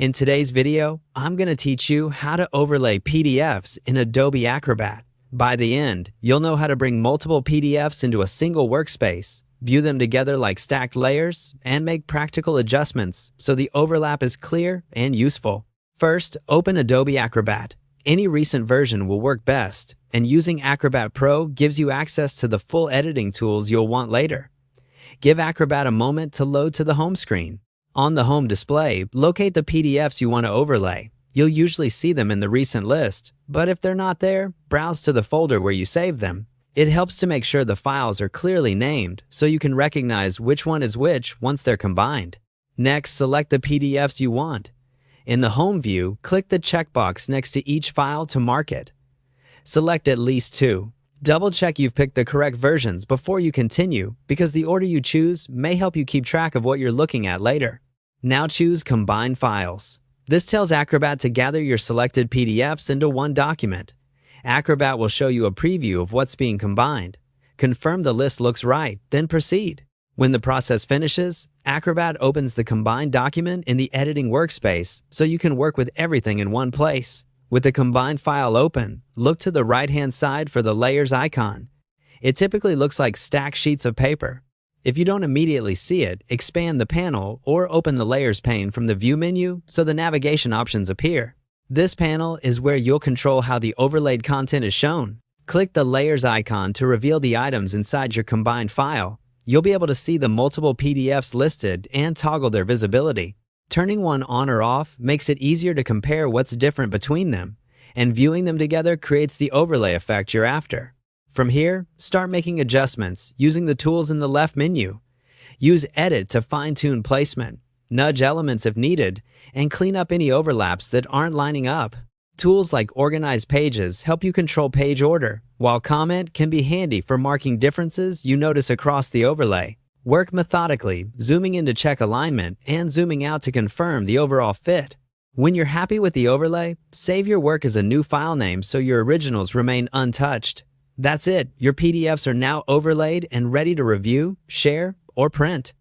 In today's video, I'm going to teach you how to overlay PDFs in Adobe Acrobat. By the end, you'll know how to bring multiple PDFs into a single workspace, view them together like stacked layers, and make practical adjustments so the overlap is clear and useful. First, open Adobe Acrobat. Any recent version will work best, and using Acrobat Pro gives you access to the full editing tools you'll want later. Give Acrobat a moment to load to the home screen. On the home display, locate the PDFs you want to overlay. You'll usually see them in the recent list, but if they're not there, browse to the folder where you saved them. It helps to make sure the files are clearly named so you can recognize which one is which once they're combined. Next, select the PDFs you want. In the Home view, click the checkbox next to each file to mark it. Select at least two. Double-check you've picked the correct versions before you continue, because the order you choose may help you keep track of what you're looking at later. Now choose Combine Files. This tells Acrobat to gather your selected PDFs into one document. Acrobat will show you a preview of what's being combined. Confirm the list looks right, then proceed. When the process finishes, Acrobat opens the combined document in the editing workspace so you can work with everything in one place. With the combined file open, look to the right-hand side for the Layers icon. It typically looks like stacked sheets of paper. If you don't immediately see it, expand the panel or open the Layers pane from the View menu so the navigation options appear. This panel is where you'll control how the overlaid content is shown. Click the Layers icon to reveal the items inside your combined file. You'll be able to see the multiple PDFs listed and toggle their visibility. Turning one on or off makes it easier to compare what's different between them, and viewing them together creates the overlay effect you're after. From here, start making adjustments using the tools in the left menu. Use Edit to fine-tune placement, nudge elements if needed, and clean up any overlaps that aren't lining up. Tools like Organize Pages help you control page order, while Comment can be handy for marking differences you notice across the overlay. Work methodically, zooming in to check alignment and zooming out to confirm the overall fit. When you're happy with the overlay, save your work as a new file name so your originals remain untouched. That's it, your PDFs are now overlaid and ready to review, share, or print.